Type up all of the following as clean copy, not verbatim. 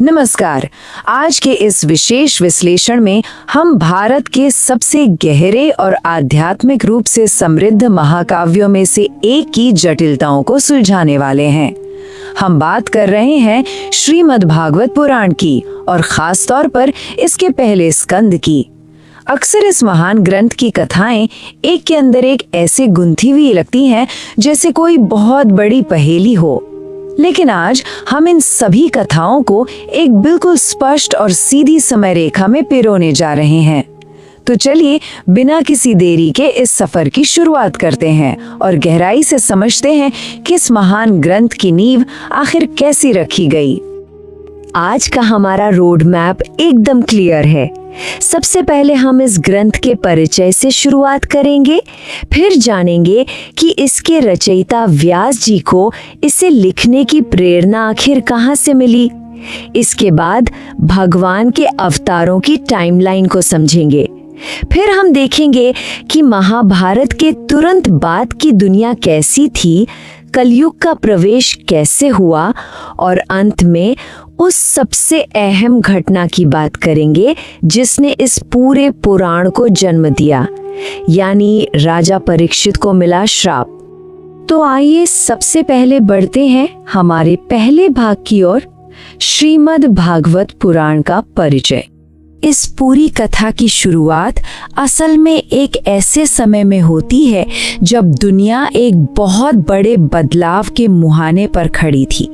नमस्कार। आज के इस विशेष विश्लेषण में हम भारत के सबसे गहरे और आध्यात्मिक रूप से समृद्ध महाकाव्यों में से एक की जटिलताओं को सुलझाने वाले हैं। हम बात कर रहे हैं श्रीमद् भागवत पुराण की और खास तौर पर इसके पहले स्कंद की। अक्सर इस महान ग्रंथ की कथाएं एक के अंदर एक ऐसे गुंथी हुई लगती हैं जैसे कोई बहुत बड़ी पहेली हो, लेकिन आज हम इन सभी कथाओं को एक बिल्कुल स्पष्ट और सीधी समय रेखा में पिरोने जा रहे हैं। तो चलिए बिना किसी देरी के इस सफर की शुरुआत करते हैं और गहराई से समझते हैं कि इस महान ग्रंथ की नींव आखिर कैसी रखी गई। आज का हमारा रोड मैप एकदम क्लियर है। सबसे पहले हम इस ग्रंथ के परिचय से शुरुआत करेंगे, फिर जानेंगे कि इसके रचयिता व्यास जी को इसे लिखने की प्रेरणा आखिर कहाँ से मिली। इसके बाद भगवान के अवतारों की टाइमलाइन को समझेंगे। फिर हम देखेंगे कि महाभारत के तुरंत बाद की दुनिया कैसी थी, कलयुग का प्रवेश कैसे हुआ और अंत में उस सबसे अहम घटना की बात करेंगे जिसने इस पूरे पुराण को जन्म दिया, यानी राजा परीक्षित को मिला श्राप। तो आइए सबसे पहले बढ़ते हैं हमारे पहले भाग की ओर, श्रीमद् भागवत पुराण का परिचय। इस पूरी कथा की शुरुआत असल में एक ऐसे समय में होती है जब दुनिया एक बहुत बड़े बदलाव के मुहाने पर खड़ी थी।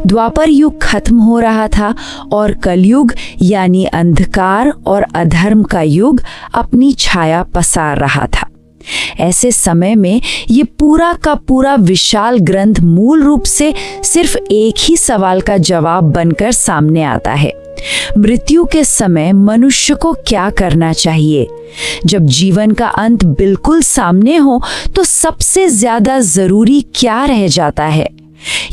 द्वापर युग खत्म हो रहा था और कलयुग यानी अंधकार और अधर्म का युग अपनी छाया पसार रहा था। ऐसे समय में ये पूरा का पूरा विशाल ग्रंथ मूल रूप से सिर्फ एक ही सवाल का जवाब बनकर सामने आता है। मृत्यु के समय मनुष्य को क्या करना चाहिए? जब जीवन का अंत बिल्कुल सामने हो तो सबसे ज्यादा जरूरी क्या रह जाता है?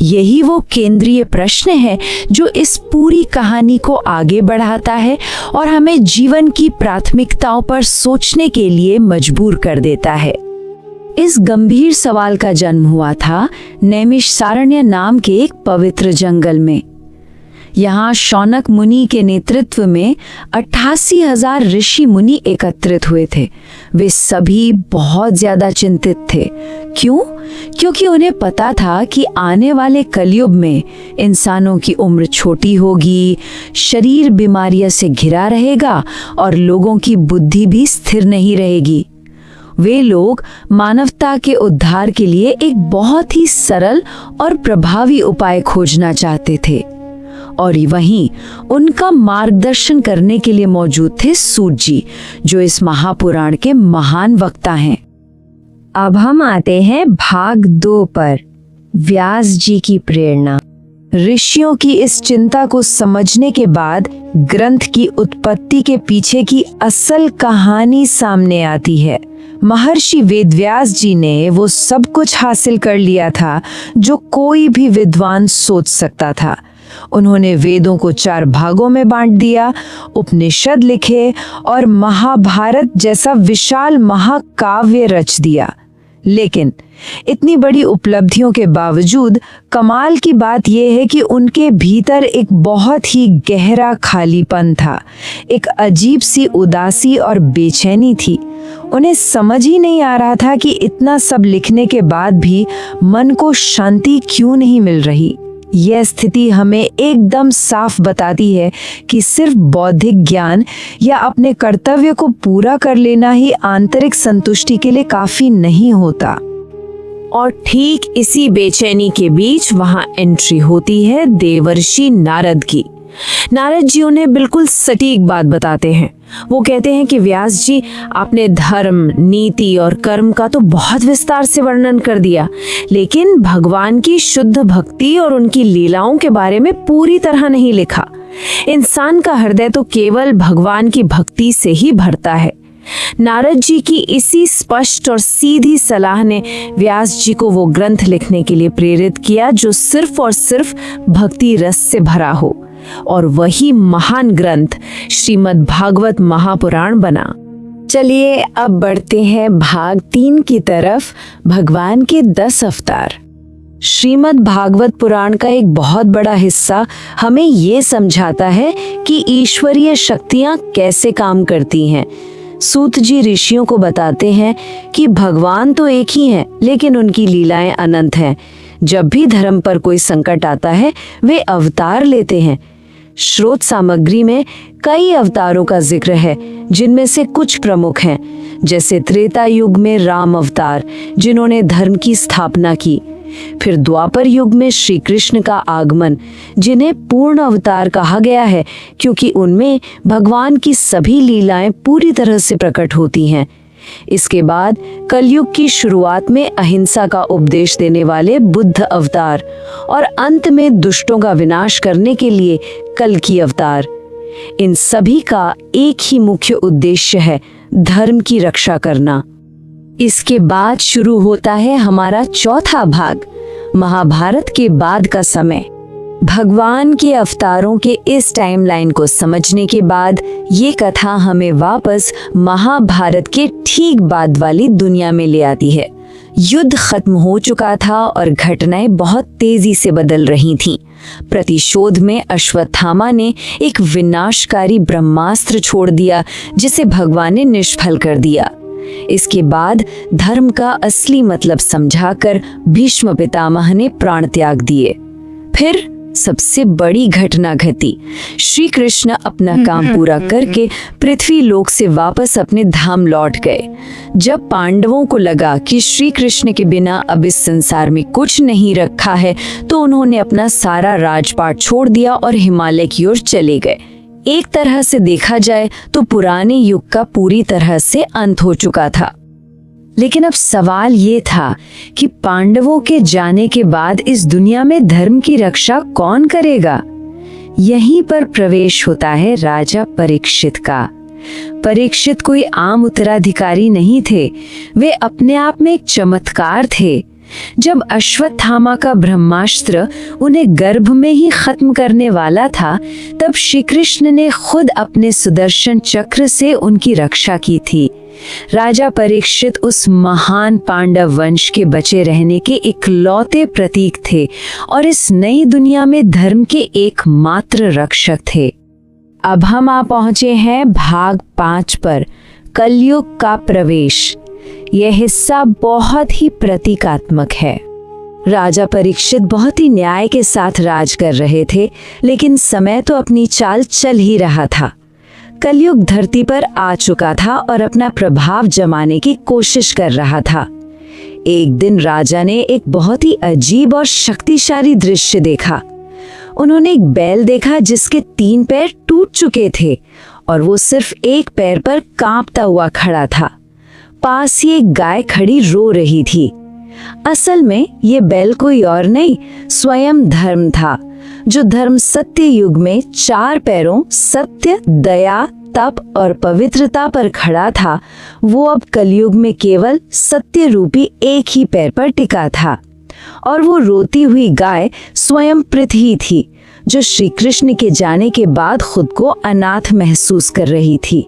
यही वो केंद्रीय प्रश्न है जो इस पूरी कहानी को आगे बढ़ाता है और हमें जीवन की प्राथमिकताओं पर सोचने के लिए मजबूर कर देता है। इस गंभीर सवाल का जन्म हुआ था नैमिषारण्य नाम के एक पवित्र जंगल में। यहाँ शौनक मुनि के नेतृत्व में 88,000 ऋषि मुनि एकत्रित हुए थे। वे सभी बहुत ज्यादा चिंतित थे। क्यों? क्योंकि उन्हें पता था कि आने वाले कलयुग में इंसानों की उम्र छोटी होगी, शरीर बीमारियों से घिरा रहेगा और लोगों की बुद्धि भी स्थिर नहीं रहेगी। वे लोग मानवता के उद्धार के लिए एक बहुत ही सरल और प्रभावी उपाय खोजना चाहते थे और वहीं उनका मार्गदर्शन करने के लिए मौजूद थे सूत जी, जो इस महापुराण के महान वक्ता हैं। अब हम आते हैं भाग 2 पर, व्यास जी की प्रेरणा। ऋषियों की इस चिंता को समझने के बाद ग्रंथ की उत्पत्ति के पीछे की असल कहानी सामने आती है। महर्षि वेदव्यास जी ने वो सब कुछ हासिल कर लिया था जो कोई भी विद्वान सोच सकता था। उन्होंने वेदों को 4 भागों में बांट दिया, उपनिषद लिखे और महाभारत जैसा विशाल महाकाव्य रच दिया। लेकिन इतनी बड़ी उपलब्धियों के बावजूद कमाल की बात यह है कि उनके भीतर एक बहुत ही गहरा खालीपन था। एक अजीब सी उदासी और बेचैनी थी। उन्हें समझ ही नहीं आ रहा था कि इतना सब लिखने के बाद भी मन को शांति क्यों नहीं मिल रही। यह स्थिति हमें एकदम साफ बताती है कि सिर्फ बौद्धिक ज्ञान या अपने कर्तव्य को पूरा कर लेना ही आंतरिक संतुष्टि के लिए काफी नहीं होता। और ठीक इसी बेचैनी के बीच वहां एंट्री होती है देवर्षि नारद की। नारद जी उन्हें बिल्कुल सटीक बात बताते हैं। वो कहते हैं कि व्यास जी, आपने धर्म, नीति और कर्म का तो बहुत विस्तार से वर्णन कर दिया, लेकिन भगवान की शुद्ध भक्ति और उनकी लीलाओं के बारे में पूरी तरह नहीं लिखा। इंसान का हृदय तो केवल भगवान की भक्ति से ही भरता है। नारद जी की इसी स्पष्ट और सीधी सलाह ने व्यास जी को वो ग्रंथ लिखने के लिए प्रेरित किया जो सिर्फ और सिर्फ भक्ति रस से भरा हो, और वही महान ग्रंथ श्रीमद् भागवत महापुराण बना। चलिए अब बढ़ते हैं भाग 3 की तरफ, भगवान के 10 अवतार। श्रीमद् भागवत पुराण का एक बहुत बड़ा हिस्सा हमें ये समझाता है कि ईश्वरीय शक्तियाँ कैसे काम करती हैं। सूत जी ऋषियों को बताते हैं कि भगवान तो एक ही हैं, लेकिन उनकी लीलाएं अनंत हैं। जब भी धर्म पर कोई संकट आता है, वे अवतार लेते हैं। स्रोत सामग्री में कई अवतारों का जिक्र है, जिनमें से कुछ प्रमुख हैं, जैसे त्रेता युग में राम अवतार, जिन्होंने धर्म की स्थापना की। फिर द्वापर युग में श्री कृष्ण का आगमन, जिन्हें पूर्ण अवतार कहा गया है, क्योंकि उनमें भगवान की सभी लीलाएं पूरी तरह से प्रकट होती हैं। इसके बाद कलयुग की शुरुआत में अहिंसा का उपदेश देने वाले बुद्ध अवतार, और अंत में दुष्टों का विनाश करने के लिए कल्कि अवतार। इन सभी का एक ही मुख्य उद्देश्य है, धर्म की रक्षा करना। इसके बाद शुरू होता है हमारा चौथा भाग, महाभारत के बाद का समय। भगवान के अवतारों के इस टाइमलाइन को समझने के बाद ये कथा हमें वापस महाभारत के ठीक बाद वाली दुनिया में ले आती है। युद्ध खत्म हो चुका था और घटनाएं बहुत तेजी से बदल रही थीं। प्रतिशोध में अश्वत्थामा ने एक विनाशकारी ब्रह्मास्त्र छोड़ दिया, जिसे भगवान ने निष्फल कर दिया। इसके बाद धर्म का असली मतलब समझाकर भीष्म पितामह ने प्राण त्याग दिए। फिर सबसे बड़ी घटना घटी। श्री कृष्ण अपना काम पूरा करके पृथ्वी लोक से वापस अपने धाम लौट गए। जब पांडवों को लगा कि श्री कृष्ण के बिना अब इस संसार में कुछ नहीं रखा है, तो उन्होंने अपना सारा राजपाट छोड़ दिया और हिमालय की ओर चले गए। एक तरह से देखा जाए तो पुराने युग का पूरी तरह से अंत हो चुका था। लेकिन अब सवाल ये था कि पांडवों के जाने के बाद इस दुनिया में धर्म की रक्षा कौन करेगा। यहीं पर प्रवेश होता है राजा परीक्षित का। परीक्षित कोई आम उत्तराधिकारी नहीं थे, वे अपने आप में एक चमत्कार थे। जब अश्वत्थामा का ब्रह्मास्त्र उन्हें गर्भ में ही खत्म करने वाला था, तब श्री कृष्ण ने खुद अपने सुदर्शन चक्र से उनकी रक्षा की थी। राजा परीक्षित उस महान पांडव वंश के बचे रहने के इकलौते प्रतीक थे और इस नई दुनिया में धर्म के एकमात्र रक्षक थे। अब हम आ पहुंचे हैं भाग 5 पर, कलयुग का प्रवेश। यह हिस्सा बहुत ही प्रतीकात्मक है। राजा परीक्षित बहुत ही न्याय के साथ राज कर रहे थे, लेकिन समय तो अपनी चाल चल ही रहा था। कलयुग धरती पर आ चुका था और अपना प्रभाव जमाने की कोशिश कर रहा था। एक दिन राजा ने एक बहुत ही अजीब और शक्तिशाली दृश्य देखा। उन्होंने एक बैल देखा जिसके 3 पैर टूट चुके थे और वो सिर्फ एक पैर पर कांपता हुआ खड़ा था। पास ही एक गाय खड़ी रो रही थी। असल में ये बैल कोई और नहीं, स्वयं धर्म था, जो धर्म सत्य युग में 4 पैरों सत्य, दया, तप और पवित्रता पर खड़ा था। वो अब कलयुग में केवल सत्य रूपी एक ही पैर पर टिका था। और वो रोती हुई गाय स्वयं पृथ्वी थी, जो श्री कृष्ण के जाने के बाद खुद को अनाथ महसूस कर रही थी।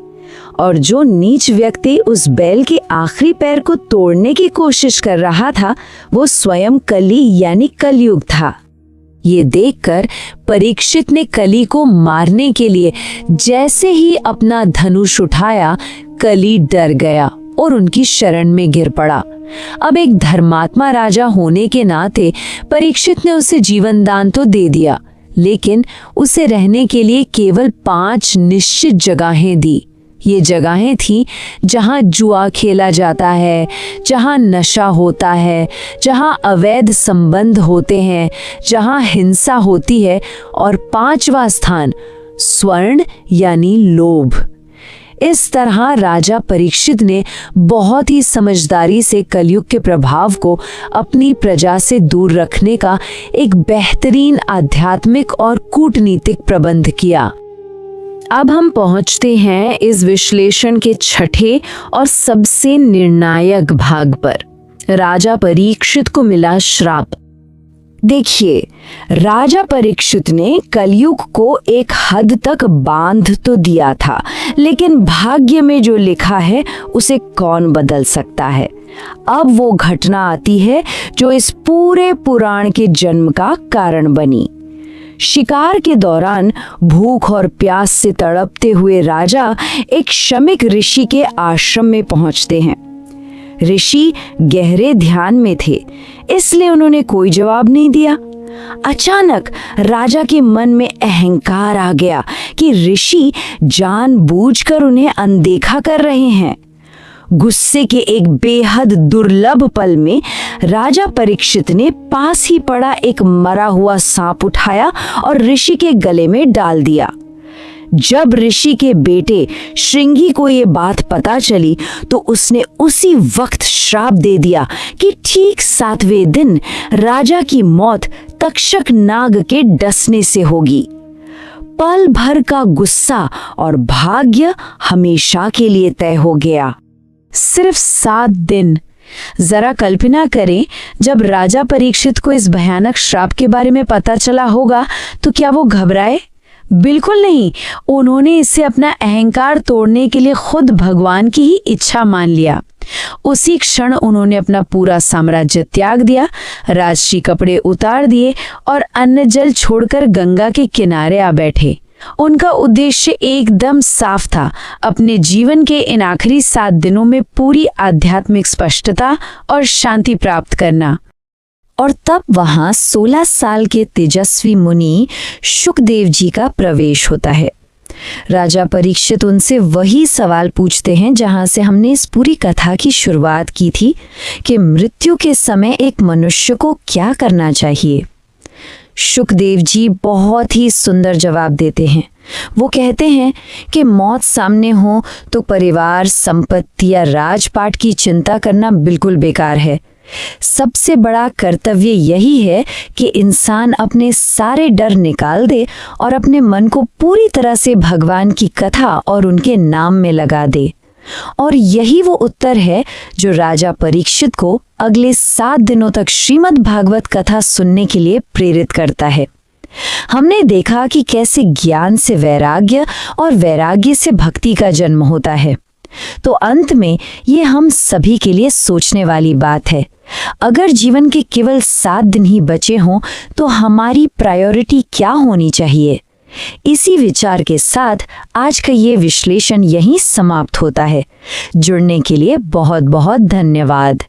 और जो नीच व्यक्ति उस बैल के आखिरी पैर को तोड़ने की कोशिश कर रहा था, वो स्वयं कली यानी कलयुग था। ये देखकर परीक्षित ने कली को मारने के लिए जैसे ही अपना धनुष उठाया, कली डर गया और उनकी शरण में गिर पड़ा। अब एक धर्मात्मा राजा होने के नाते परीक्षित ने उसे जीवन दान तो दे दिया, लेकिन उसे रहने के लिए केवल 5 निश्चित जगहें दी। ये जगहें थीं जहाँ जुआ खेला जाता है, जहाँ नशा होता है, जहाँ अवैध संबंध होते हैं, जहाँ हिंसा होती है, और 5वां स्थान स्वर्ण यानी लोभ। इस तरह राजा परीक्षित ने बहुत ही समझदारी से कलयुग के प्रभाव को अपनी प्रजा से दूर रखने का एक बेहतरीन आध्यात्मिक और कूटनीतिक प्रबंध किया। अब हम पहुंचते हैं इस विश्लेषण के छठे और सबसे निर्णायक भाग पर। राजा परीक्षित को मिला श्राप। देखिए, राजा परीक्षित ने कलयुग को एक हद तक बांध तो दिया था, लेकिन भाग्य में जो लिखा है उसे कौन बदल सकता है। अब वो घटना आती है जो इस पूरे पुराण के जन्म का कारण बनी। शिकार के दौरान भूख और प्यास से तड़पते हुए राजा एक शमीक ऋषि के आश्रम में पहुंचते हैं। ऋषि गहरे ध्यान में थे, इसलिए उन्होंने कोई जवाब नहीं दिया। अचानक राजा के मन में अहंकार आ गया कि ऋषि जानबूझकर उन्हें अनदेखा कर रहे हैं। गुस्से के एक बेहद दुर्लभ पल में राजा परीक्षित ने पास ही पड़ा एक मरा हुआ सांप उठाया और ऋषि के गले में डाल दिया। जब ऋषि के बेटे श्रृंगी को ये बात पता चली तो उसने उसी वक्त श्राप दे दिया कि ठीक 7वें दिन राजा की मौत तक्षक नाग के डसने से होगी। पल भर का गुस्सा और भाग्य हमेशा के लिए तय हो गया। सिर्फ 7 दिन। जरा कल्पना करें, जब राजा परीक्षित को इस भयानक श्राप के बारे में पता चला होगा तो क्या वो घबराए? बिल्कुल नहीं। उन्होंने इसे अपना अहंकार तोड़ने के लिए खुद भगवान की ही इच्छा मान लिया। उसी क्षण उन्होंने अपना पूरा साम्राज्य त्याग दिया, राजसी कपड़े उतार दिए और अन्न जल छोड़कर गंगा के किनारे आ बैठे। उनका उद्देश्य एकदम साफ था, अपने जीवन के इन आखिरी 7 दिनों में पूरी आध्यात्मिक स्पष्टता और शांति प्राप्त करना। और तब वहां 16 साल के तेजस्वी मुनि शुकदेव जी का प्रवेश होता है। राजा परीक्षित उनसे वही सवाल पूछते हैं जहां से हमने इस पूरी कथा की शुरुआत की थी कि मृत्यु के समय एक मनुष्य को क्या करना चाहिए। शुकदेव जी बहुत ही सुंदर जवाब देते हैं। वो कहते हैं कि मौत सामने हो तो परिवार, संपत्ति या राजपाट की चिंता करना बिल्कुल बेकार है। सबसे बड़ा कर्तव्य यही है कि इंसान अपने सारे डर निकाल दे और अपने मन को पूरी तरह से भगवान की कथा और उनके नाम में लगा दे। और यही वो उत्तर है जो राजा परीक्षित को अगले 7 दिनों तक श्रीमद् भागवत कथा सुनने के लिए प्रेरित करता है। हमने देखा कि कैसे ज्ञान से वैराग्य और वैराग्य से भक्ति का जन्म होता है। तो अंत में ये हम सभी के लिए सोचने वाली बात है। अगर जीवन के केवल 7 दिन ही बचे हों तो हमारी प्रायोरिटी क्या होनी चाहिए? इसी विचार के साथ आज का ये विश्लेषण यहीं समाप्त होता है। जुड़ने के लिए बहुत बहुत धन्यवाद।